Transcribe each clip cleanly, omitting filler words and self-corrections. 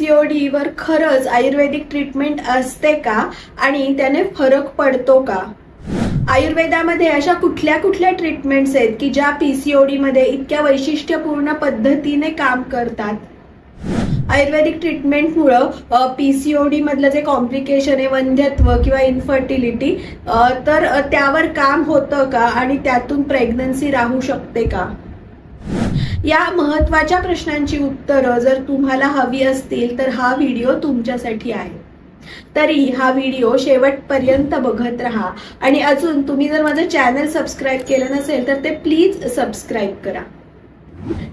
PCOD वर खरंच आयुर्वेदिक treatment असते का आणि त्याने फरक पडतो का? आयुर्वेदामध्ये अशा कुठल्या कुठल्या ट्रीटमेंट्स आहेत की ज्या पीसीओडी मध्ये इतक्या वैशिष्ट्यपूर्ण पद्धतीने काम करतात? आयुर्वेदिक ट्रीटमेंटमुळे पीसीओडी मधलं जे कॉम्प्लिकेशन आहे, वंध्यत्व किंवा इन्फर्टिलिटी, तर त्यावर काम होतं का आणि त्यातून प्रेग्नन्सी राहू शकते का? या महत्त्वाच्या प्रश्नांची उत्तरं जर तुम्हाला हवी असतील तर हा व्हिडिओ तुमच्यासाठी आहे. तरी हा व्हिडिओ शेवटपर्यंत बघत राहा आणि अजून तुम्ही जर माझं चॅनल सबस्क्राईब केलं नसेल तर ते प्लीज सबस्क्राईब करा.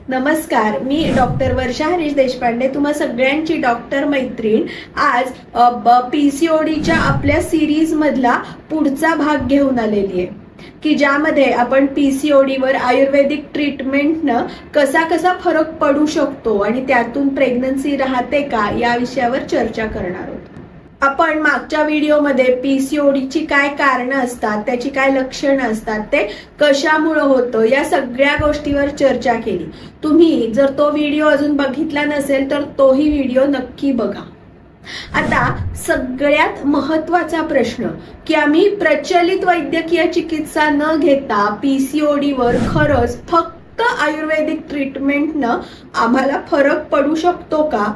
नमस्कार, मी डॉक्टर वर्षा हरीश देशपांडे, तुम्हा सगळ्यांची डॉक्टर मैत्रीण. आज पीसीओडीच्या आपल्या सिरीज मधला पुढचा भाग घेऊन आलेली आहे की ज्यामध्ये आपण पीसीओडी वर आयुर्वेदिक ट्रीटमेंटनं कसा फरक पडू शकतो आणि त्यातून प्रेग्नन्सी राहते का या विषयावर चर्चा करणार आहोत. आपण मागच्या व्हिडिओमध्ये पीसीओडीची काय कारणं असतात, त्याची काय लक्षणं असतात, ते कशामुळे होतं, या सगळ्या गोष्टीवर चर्चा केली. तुम्ही जर तो व्हिडिओ अजून बघितला नसेल तर तोही व्हिडिओ नक्की बघा. आता सगळ्यात महत्त्वाचा प्रश्न की आम्ही प्रचलित वैद्यकीय चिकित्सा न घेता पीसीओडी वर खरंच फक्त आयुर्वेदिक ट्रीटमेंटनं आम्हाला फरक पडू शकतो का?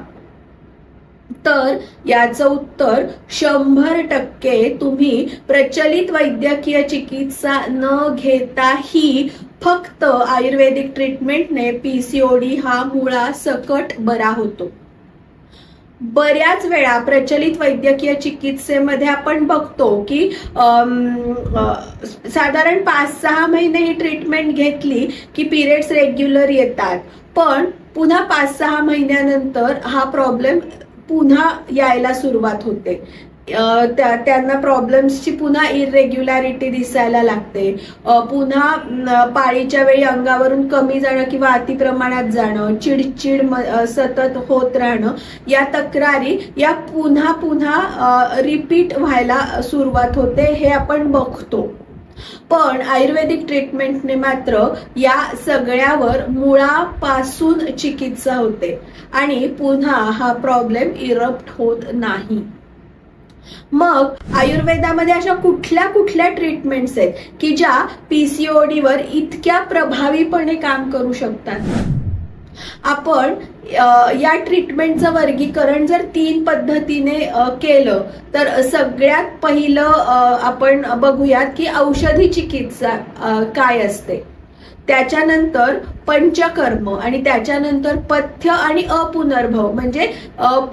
तर याचं उत्तर 100% तुम्ही प्रचलित वैद्यकीय चिकित्सा न घेताही फक्त आयुर्वेदिक ट्रीटमेंटने पीसीओडी हा मुळा सकट बरा होतो. बऱ्याच वेळा प्रचलित वैद्यकीय चिकित्सेमध्ये आपण बघतो की साधारण 5-6 महिने ही ट्रीटमेंट घेतली की पिरियड्स रेग्युलर येतात, पण पुन्हा 5-6 महिन्यानंतर हा प्रॉब्लेम पुन्हा यायला सुरुवात होते. त्यांना प्रॉब्लेम्सची पुन्हा इरेग्युलॅरिटी दिसायला लागते. पुन्हा पाळीच्या वेळी अंगावरून कमी जाणं किंवा अति प्रमाणात जाणं, चिडचिड सतत होत राहणं, या तक्रारी या पुन्हा रिपीट व्हायला सुरुवात होते, हे आपण बघतो. पण आयुर्वेदिक ट्रीटमेंटने मात्र या सगळ्यावर मुळापासून चिकित्सा होते आणि पुन्हा हा प्रॉब्लेम इरप्ट होत नाही. मग आयुर्वेदामध्ये अशा कुठल्या कुठल्या ट्रीटमेंट्स आहेत की ज्या पीसीओडी वर इतक्या प्रभावीपणे काम करू शकतात? आपण या ट्रीटमेंटचं वर्गीकरण जर 3 पद्धतीने केलं तर सगळ्यात पहिलं आपण बघूयात की औषधी चिकित्सा काय असते, त्याच्यानंतर पंचकर्म आणि त्याच्यानंतर पथ्य आणि अपुनर्भव म्हणजे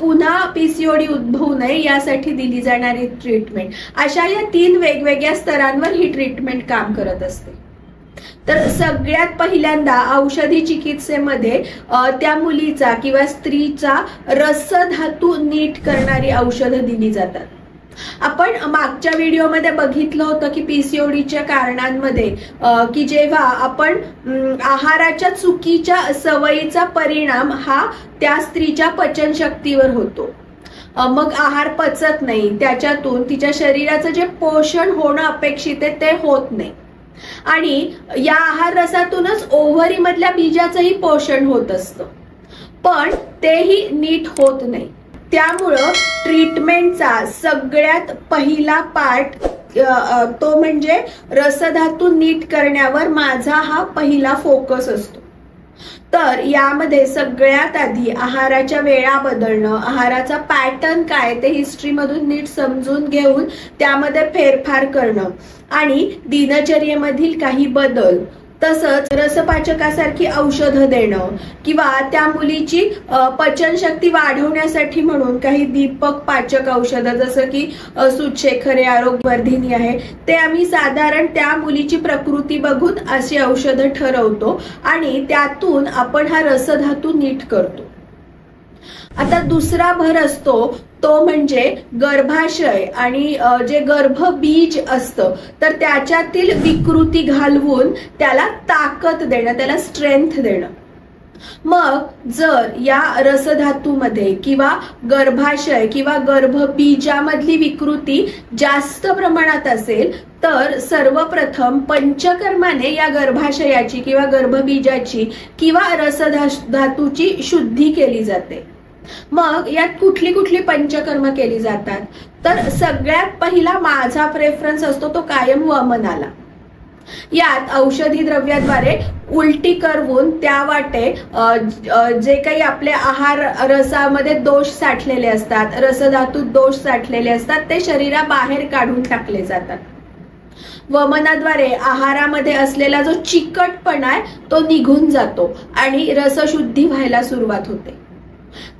पुन्हा पीसीओडी उद्भवू नये यासाठी दिली जाणारी ट्रीटमेंट. अशा या 3 वेगवेगळ्या स्तरांवर ही ट्रीटमेंट काम करत असते. तर सगळ्यात पहिल्यांदा औषधी चिकित्सेमध्ये त्या मुलीचा किंवा स्त्रीचा रसधातू नीट करणारी औषधं दिली जातात. आपण मागच्या व्हिडिओमध्ये बघितलं होतं की पीसीओडीच्या कारणांमध्ये की जेव्हा आपण आहाराच्या चुकीच्या सवयीचा परिणाम हा त्या स्त्रीच्या पचनशक्तीवर होतो. मग आहार पचत नाही, त्याच्यातून तिच्या शरीराचं जे पोषण होणं अपेक्षित आहे ते होत नाही आणि या आहार रसातूनच ओव्हरी मधल्या बीजाचंही पोषण होत असतं, पण तेही नीट होत नाही. त्यामुळं ट्रीटमेंटचा सगळ्यात पहिला पार्ट तो म्हणजे रसधातू नीट करण्यावर माझा हा पहिला फोकस असतो. तर यामध्ये सगळ्यात आधी आहाराच्या वेळा बदलणं, आहाराचा पॅटर्न काय ते हिस्ट्रीमधून नीट समजून घेऊन त्यामध्ये फेरफार करणं आणि दिनचर्येमधील काही बदल, तसंच रसपाचकासारखी औषधं देणं किंवा त्या मुलीची पचनशक्ती वाढवण्यासाठी म्हणून काही दीपक पाचक औषधं जसं की सूतशेखर आरोग्यवर्धिनी आहे, ते आम्ही साधारण त्या मुलीची प्रकृती बघून अशी औषधं ठरवतो आणि त्यातून आपण हा रसधातू नीट करतो. आता दुसरा भर असतो तो म्हणजे गर्भाशय आणि जे गर्भबीज असतं तर त्याच्यातील विकृती घालवून त्याला ताकद देणं, त्याला स्ट्रेंथ देणं. मग जर या रसधातूमध्ये किंवा गर्भाशय किंवा गर्भबीजामधली विकृती जास्त प्रमाणात असेल तर सर्वप्रथम पंचकर्माने या गर्भाशयाची किंवा गर्भबीजाची किंवा रसधातूची शुद्धी केली जाते. मग यात कुठली कुठली पंचकर्म केली जातात, तर सगळ्यात पहिला माझा प्रेफरन्स असतो तो कायम वमनाला. यात औषधी द्रव्याद्वारे उलटी करवून त्या वाटे जे काही आपले आहार रसामध्ये दोष साठलेले असतात, रसधातू दोष साठलेले असतात, ते शरीराबाहेर काढून टाकले जातात. वमनाद्वारे आहारामध्ये असलेला जो चिकटपणा आहे तो निघून जातो आणि रसशुद्धी व्हायला सुरुवात होते.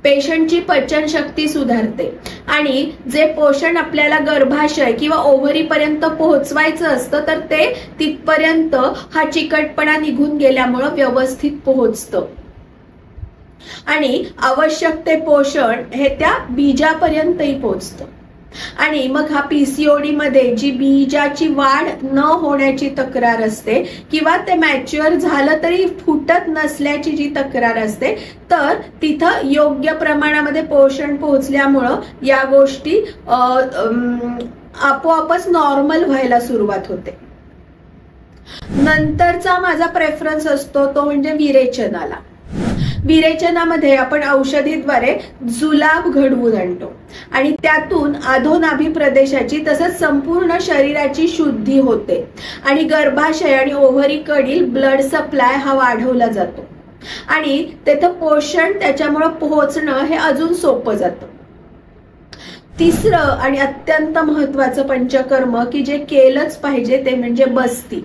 पेशंटची पचनशक्ती सुधारते आणि जे पोषण आपल्याला गर्भाशय किंवा ओव्हरी पर्यंत पोहोचवायचं असतं तर ते तिथपर्यंत हा चिकटपणा निघून गेल्यामुळं व्यवस्थित पोहोचतं आणि आवश्यक ते पोषण हे त्या बीजापर्यंतही पोहोचतं. आणि मग हा पीसीओडी मध्ये जी बीजाची वाढ न होण्याची तक्रार असते किंवा ते मॅच्युअर झालं तरी फुटत नसल्याची जी तक्रार असते, तर तिथं योग्य प्रमाणामध्ये पोषण पोहोचल्यामुळं या गोष्टी आपोआपच नॉर्मल व्हायला सुरुवात होते. नंतरचा माझा प्रेफरन्स असतो तो म्हणजे विरेचनाला. विरेचनामध्ये आपण औषधीद्वारे जुलाब घडवून आणतो आणि त्यातून अधोनाभी प्रदेशाची तसंच संपूर्ण शरीराची शुद्धी होते आणि गर्भाशय आणि ओव्हरीकडील ब्लड सप्लाय हा वाढवला जातो आणि तेथे पोषण त्याच्यामुळे पोहोचणं हे अजून सोपं जातं. तिसरं आणि अत्यंत महत्वाचं पंचकर्म की जे केलंच पाहिजे ते म्हणजे बस्ती.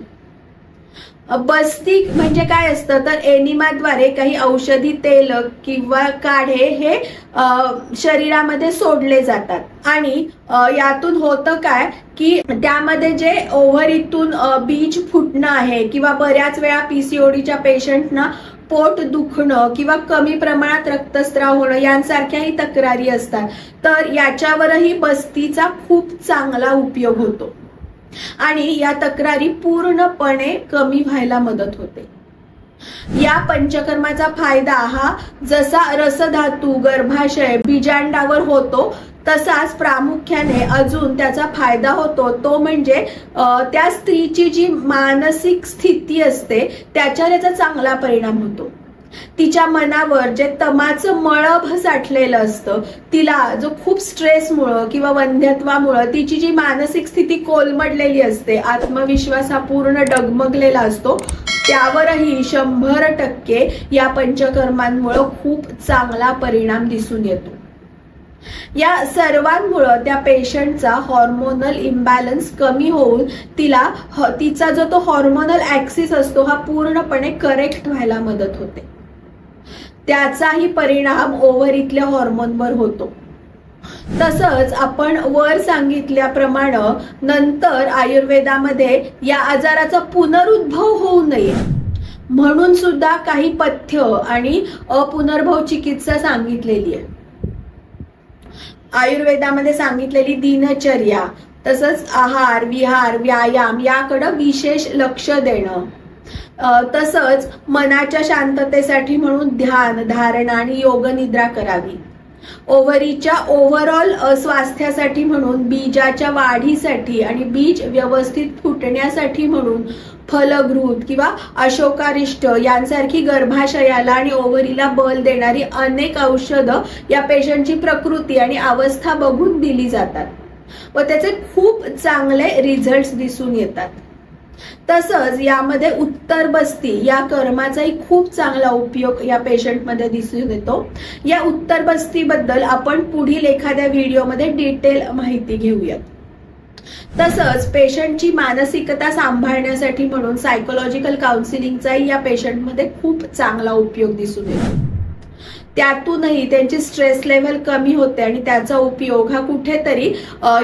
बस्ती म्हणजे काय असतं तर एनिमाद्वारे काही औषधी तेल किंवा काढे हे शरीरामध्ये सोडले जातात आणि यातून होतं काय की त्यामध्ये जे ओव्हरीतून बीज फुटणं आहे किंवा बऱ्याच वेळा पीसीओडीच्या पेशंटना पोट दुखणं किंवा कमी प्रमाणात रक्तस्राव होणं यांसारख्याही तक्रारी असतात, तर याच्यावरही बस्तीचा खूप चांगला उपयोग होतो आणि या तक्रारी पूर्णपणे कमी व्हायला मदत होते. या पंचकर्माचा फायदा हा जसा रसधातू गर्भाशय बीजांडावर होतो तसाच प्रामुख्याने अजून त्याचा फायदा होतो तो म्हणजे त्या स्त्रीची जी मानसिक स्थिती असते त्याच्यावर याचा चांगला परिणाम होतो. तिच्या मनावर जे तमाचं मळभ साठलेलं असतं, तिला जो खूप स्ट्रेसमुळं किंवा वंध्यत्वामुळं तिची जी मानसिक स्थिती कोलमडलेली असते, आत्मविश्वास हा पूर्ण डगमगलेला असतो, त्यावरही 100% या पंचकर्मांमुळं खूप चांगला परिणाम दिसून येतो. या सर्वांमुळं त्या पेशंटचा हॉर्मोनल इम्बॅलन्स कमी होऊन तिचा जो तो हॉर्मोनल ऍक्सिस असतो हा पूर्णपणे करेक्ट व्हायला मदत होते. त्याचाही परिणाम ओव्हरीतल्या हॉर्मोनवर होतो. तसंच आपण वर सांगितल्याप्रमाणे नंतर आयुर्वेदामध्ये या आजाराचा पुनरुद्भव होऊ नये म्हणून सुद्धा काही पथ्य आणि अपुनर्भव चिकित्सा सांगितलेली आहे. आयुर्वेदामध्ये सांगितलेली दिनचर्या तसंच आहार विहार व्यायाम याकडे विशेष लक्ष देणं, तसंच मनाच्या शांततेसाठी म्हणून ध्यान धारणा आणि योग निद्रा करावी. ओव्हरीच्या ओव्हरऑल स्वास्थ्यासाठी म्हणून बीजाच्या वाढीसाठी आणि बीज व्यवस्थित फुटण्यासाठी म्हणून फलघृत किंवा अशोकारिष्ट यांसारखी गर्भाशयाला आणि ओव्हरीला बल देणारी अनेक औषधं या पेशंटची प्रकृती आणि अवस्था बघून दिली जातात व त्याचे खूप चांगले रिझल्ट्स दिसून येतात. तसंच यामध्ये उत्तर बस्ती या कर्माचाही खूप चांगला उपयोग या पेशंटमध्ये दिसून येतो. या उत्तर बस्तीबद्दल आपण पुढील एखाद्या व्हिडिओमध्ये डिटेल माहिती घेऊयात. तसंच पेशंटची मानसिकता सांभाळण्यासाठी म्हणून सायकोलॉजिकल काउन्सिलिंगचाही या पेशंटमध्ये खूप चांगला उपयोग दिसून येतो. त्यातूनही त्यांची स्ट्रेस लेव्हल कमी होते आणि त्याचा उपयोग हा कुठेतरी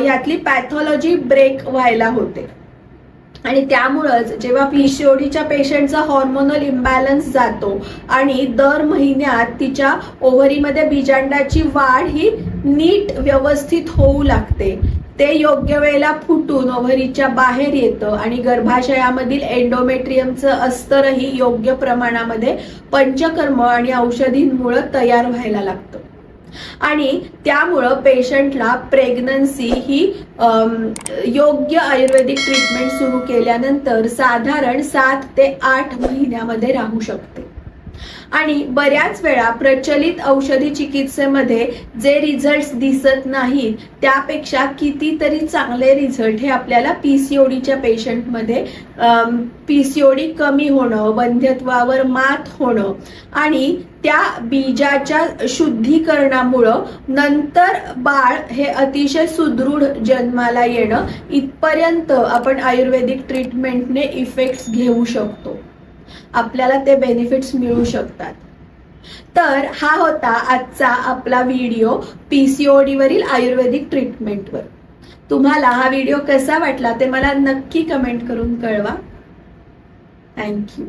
यातली पॅथॉलॉजी ब्रेक व्हायला होते आणि त्यामुळेच जेव्हा पीसीओडीच्या पेशंटचा हॉर्मोनल इम्बॅलन्स जातो आणि दर महिन्यात तिच्या ओव्हरीमध्ये बीजांडाची वाढ ही नीट व्यवस्थित होऊ लागते, ते योग्य वेळेला फुटून ओव्हरीच्या बाहेर येतं आणि गर्भाशयामधील एंडोमेट्रियमचं अस्तरही योग्य प्रमाणामध्ये पंचकर्म आणि औषधींमुळे तयार व्हायला लागतं आणि त्यामुळं पेशंटला प्रेग्नन्सी ही योग्य आयुर्वेदिक ट्रीटमेंट सुरू केल्यानंतर साधारण 7 ते 8 महिन्यामध्ये राहू शकते. आणि बऱ्याच वेळा प्रचलित औषधी चिकित्सेमध्ये जे रिझल्ट दिसत नाहीत त्यापेक्षा कितीतरी चांगले रिझल्ट हे आपल्याला पीसीओडीच्या पेशंटमध्ये पीसीओडी कमी होणं, वंध्यत्वावर मात होणं आणि त्या बीजाच्या शुद्धीकरणामुळं नंतर बाळ हे अतिशय सुदृढ जन्माला येणं इथपर्यंत आपण आयुर्वेदिक ट्रीटमेंटने इफेक्ट्स घेऊ शकतो, आपल्याला ते बेनिफिट्स मिळू शकतात. तर हा होता आजचा आपला व्हिडिओ पीसीओडी वरील आयुर्वेदिक ट्रीटमेंटवर. तुम्हाला हा व्हिडिओ कसा वाटला ते मला नक्की कमेंट करून कळवा. थँक्यू.